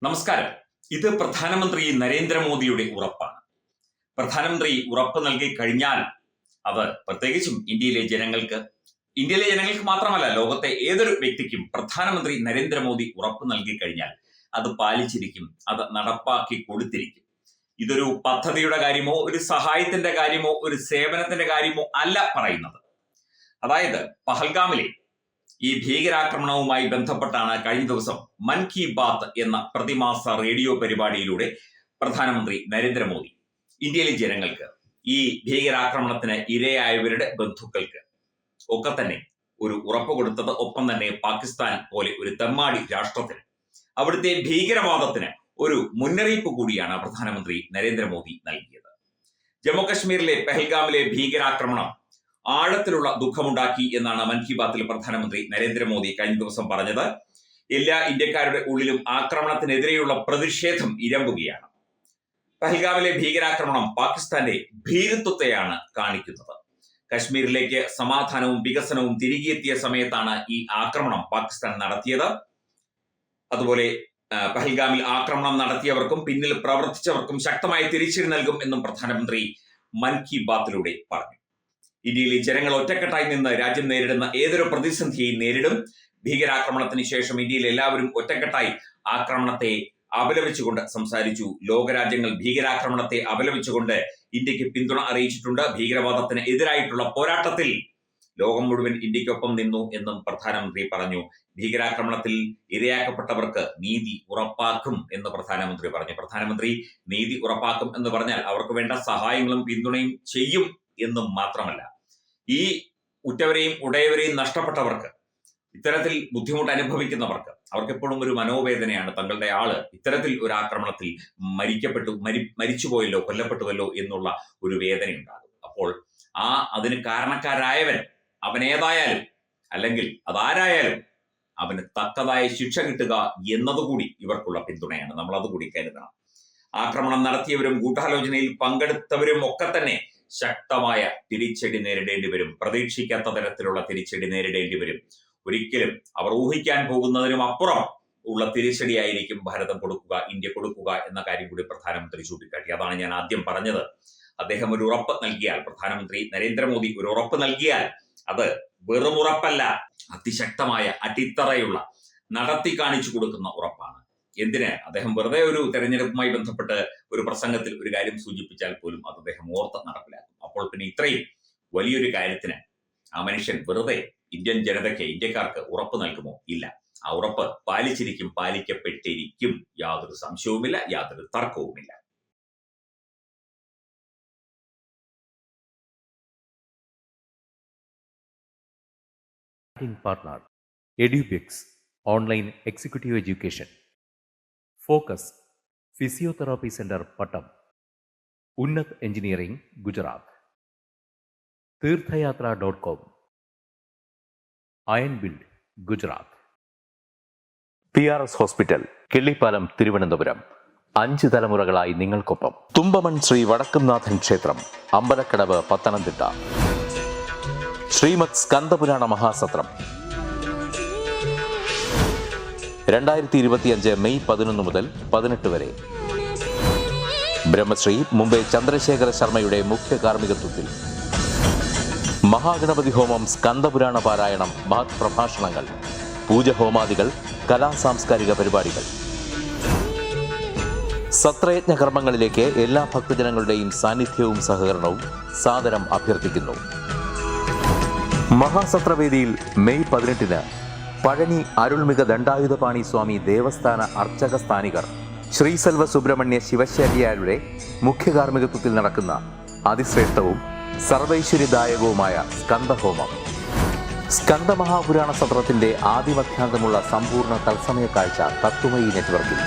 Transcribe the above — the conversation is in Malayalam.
നമസ്കാരം. ഇത് പ്രധാനമന്ത്രി നരേന്ദ്രമോദിയുടെ ഉറപ്പാണ്. പ്രധാനമന്ത്രി ഉറപ്പ് നൽകി കഴിഞ്ഞാൽ അത് പ്രത്യേകിച്ചും ഇന്ത്യയിലെ ജനങ്ങൾക്ക് മാത്രമല്ല, ലോകത്തെ ഏതൊരു വ്യക്തിക്കും പ്രധാനമന്ത്രി നരേന്ദ്രമോദി ഉറപ്പ് നൽകി കഴിഞ്ഞാൽ അത് പാലിച്ചിരിക്കും, അത് നടപ്പാക്കി കൊടുത്തിരിക്കും. ഇതൊരു പദ്ധതിയുടെ കാര്യമോ ഒരു സഹായത്തിന്റെ കാര്യമോ ഒരു സേവനത്തിന്റെ കാര്യമോ അല്ല പറയുന്നത്. അതായത് പഹൽഗാമിലെ ഈ ഭീകരാക്രമണവുമായി ബന്ധപ്പെട്ടാണ് കഴിഞ്ഞ ദിവസം മൻ കി ബാത്ത് എന്ന പ്രതിമാസ റേഡിയോ പരിപാടിയിലൂടെ പ്രധാനമന്ത്രി നരേന്ദ്രമോദി ഇന്ത്യയിലെ ജനങ്ങൾക്ക്, ഈ ഭീകരാക്രമണത്തിന് ഇരയായവരുടെ ബന്ധുക്കൾക്ക് ഒക്കെ തന്നെ ഒരു ഉറപ്പ് കൊടുത്തത്. ഒപ്പം തന്നെ പാകിസ്ഥാൻ പോലെ ഒരു തെമ്മാടി രാഷ്ട്രത്തിന്, അവിടുത്തെ ഭീകരവാദത്തിന് ഒരു മുന്നറിയിപ്പ് കൂടിയാണ് പ്രധാനമന്ത്രി നരേന്ദ്രമോദി നൽകിയത്. ജമ്മു കശ്മീരിലെ പെഹൽഗാമിലെ ഭീകരാക്രമണം ആഴത്തിലുള്ള ദുഃഖമുണ്ടാക്കി എന്നാണ് മൻ കി ബാത്തിൽ പ്രധാനമന്ത്രി നരേന്ദ്രമോദി കഴിഞ്ഞ ദിവസം പറഞ്ഞത്. എല്ലാ ഇന്ത്യക്കാരുടെ ഉള്ളിലും ആക്രമണത്തിനെതിരെയുള്ള പ്രതിഷേധം ഇരമ്പുകയാണ്. പഹൽഗാമിലെ ഭീകരാക്രമണം പാകിസ്ഥാന്റെ ഭീരുത്വത്തെയാണ് കാണിക്കുന്നത്. കശ്മീരിലേക്ക് സമാധാനവും വികസനവും തിരികെ എത്തിയ സമയത്താണ് ഈ ആക്രമണം പാകിസ്ഥാൻ നടത്തിയത്. അതുപോലെ പഹൽഗാമിൽ ആക്രമണം നടത്തിയവർക്കും പിന്നിൽ പ്രവർത്തിച്ചവർക്കും ശക്തമായ തിരിച്ചടി നൽകും എന്നും പ്രധാനമന്ത്രി മൻ കി ബാത്തിലൂടെ പറഞ്ഞു. ഇന്ത്യയിലെ ജനങ്ങൾ ഒറ്റക്കെട്ടായി നിന്ന് രാജ്യം നേരിടുന്ന ഏതൊരു പ്രതിസന്ധിയെയും നേരിടും. ഭീകരാക്രമണത്തിന് ശേഷം ഇന്ത്യയിൽ എല്ലാവരും ഒറ്റക്കെട്ടായി ആക്രമണത്തെ അപലപിച്ചുകൊണ്ട് സംസാരിച്ചു. ലോകരാജ്യങ്ങൾ ഭീകരാക്രമണത്തെ അപലപിച്ചുകൊണ്ട് ഇന്ത്യക്ക് പിന്തുണ അറിയിച്ചിട്ടുണ്ട്. ഭീകരവാദത്തിന് എതിരായിട്ടുള്ള പോരാട്ടത്തിൽ ലോകം മുഴുവൻ ഇന്ത്യക്കൊപ്പം നിന്നു എന്നും പ്രധാനമന്ത്രി പറഞ്ഞു. ഭീകരാക്രമണത്തിൽ ഇരയാക്കപ്പെട്ടവർക്ക് നീതി ഉറപ്പാക്കും എന്ന് പ്രധാനമന്ത്രി പറഞ്ഞു. പ്രധാനമന്ത്രി നീതി ഉറപ്പാക്കും എന്ന് പറഞ്ഞാൽ അവർക്ക് വേണ്ട സഹായങ്ങളും പിന്തുണയും ചെയ്യും എന്നും മാത്രമല്ല, ഈ ഉറ്റവരെയും ഉടയവരെയും നഷ്ടപ്പെട്ടവർക്ക്, ഇത്തരത്തിൽ ബുദ്ധിമുട്ട് അനുഭവിക്കുന്നവർക്ക്, അവർക്ക് എപ്പോഴും ഒരു മനോവേദനയാണ്. തങ്ങളുടെ ആള് ഇത്തരത്തിൽ ഒരു ആക്രമണത്തിൽ മരിച്ചുപോയല്ലോ, കൊല്ലപ്പെട്ടുവല്ലോ എന്നുള്ള ഒരു വേദനയുണ്ടാകും. അപ്പോൾ അതിന് കാരണക്കാരായവൻ അവനേതായാലും അല്ലെങ്കിൽ അതാരായാലും അവന് തക്കതായ ശിക്ഷ കിട്ടുക എന്നതുകൂടി ഇവർക്കുള്ള പിന്തുണയാണ്. നമ്മൾ അതുകൂടി കരുതണം. ആക്രമണം നടത്തിയവരും ഗൂഢാലോചനയിൽ പങ്കെടുത്തവരും ഒക്കെ തന്നെ ശക്തമായ തിരിച്ചടി നേരിടേണ്ടി വരും. പ്രതീക്ഷിക്കാത്ത തരത്തിലുള്ള തിരിച്ചടി നേരിടേണ്ടി വരും. ഒരിക്കലും അവർ ഊഹിക്കാൻ പോകുന്നതിനും അപ്പുറം ഉള്ള തിരിച്ചടിയായിരിക്കും ഭാരതം കൊടുക്കുക, ഇന്ത്യ കൊടുക്കുക എന്ന കാര്യം കൂടി പ്രധാനമന്ത്രി ചൂണ്ടിക്കാട്ടി. അതാണ് ഞാൻ ആദ്യം പറഞ്ഞത്. അദ്ദേഹം ഒരു ഉറപ്പ് നൽകിയാൽ, പ്രധാനമന്ത്രി നരേന്ദ്രമോദി ഒരു ഉറപ്പ് നൽകിയാൽ അത് വെറും ഉറപ്പല്ല, അതിശക്തമായ അടിത്തറയുള്ള നടത്തി കാണിച്ചു കൊടുക്കുന്ന ഉറപ്പാണ്. എന്തിന് അദ്ദേഹം വെറുതെ ഒരു തെരഞ്ഞെടുപ്പുമായി ബന്ധപ്പെട്ട് ഒരു പ്രസംഗത്തിൽ ഒരു കാര്യം സൂചിപ്പിച്ചാൽ പോലും അത് അദ്ദേഹം ഓർത്ത് നടപ്പിലാക്കും. അപ്പോൾ പിന്നെ ഇത്രയും വലിയൊരു കാര്യത്തിന് ആ മനുഷ്യൻ വെറുതെ ഇന്ത്യൻ ജനതയ്ക്ക്, ഇന്ത്യക്കാർക്ക് ഉറപ്പ് നൽകുമോ? ഇല്ല. ആ ഉറപ്പ് പാലിച്ചിരിക്കും, പാലിക്കപ്പെട്ടിരിക്കും. യാതൊരു സംശയവുമില്ല, യാതൊരു തർക്കവുമില്ല. Partner Edubix online executive education, focus physiotherapy centre Pattom, Unnat engineering Gujarat, തീർത്ഥയാത്ര.com, iron build Gujarat, PRS hospital Killipalam Thiruvananthapuram. 5 തലമുറകളായി നിങ്ങൾക്കൊപ്പം. തുമ്പമൺ ശ്രീ വടക്കുംനാഥൻ ക്ഷേത്രം, അമ്പലക്കടവ്, പത്തനംതിട്ട. ശ്രീമദ് സ്കന്ദപുരാണ മഹാസത്രം 2025 മെയ് 11 മുതൽ 18 വരെ. ബ്രഹ്മശ്രീ മുംബൈ ചന്ദ്രശേഖര ശർമ്മയുടെ മുഖ്യ കാർമ്മികത്വത്തിൽ മഹാഗണപതി ഹോമം, സ്കന്ദപുരാണ പാരായണം, മഹത് പ്രഭാഷണങ്ങൾ, പൂജഹോമാദികൾ, കലാസാംസ്കാരിക പരിപാടികൾ. സത്രയജ്ഞ കർമ്മങ്ങളിലേക്ക് എല്ലാ ഭക്തജനങ്ങളുടെയും സാന്നിധ്യവും സഹകരണവും സാദരം അഭ്യർത്ഥിക്കുന്നു. മഹാസത്രവേദിയിൽ മെയ് 18 പഴനി അരുൾമിക ദണ്ഡായുധപാണി സ്വാമി ദേവസ്ഥാന അർച്ചക സ്ഥാനികർ ശ്രീസെൽവ സുബ്രഹ്മണ്യ ശിവശാരിയാരുടെ മുഖ്യ കാർമ്മികത്വത്തിൽ നടക്കുന്ന അതിശ്രേഷ്ഠവും സർവൈശ്വര്യദായകവുമായ സ്കന്ദഹോമം. സ്കന്ദമഹാപുരാണ സത്രത്തിന്റെ ആദിമധ്യാന്തമുള്ള സമ്പൂർണ്ണ തത്സമയ കാഴ്ച തത്വമയി നെറ്റ്വർക്കിൽ.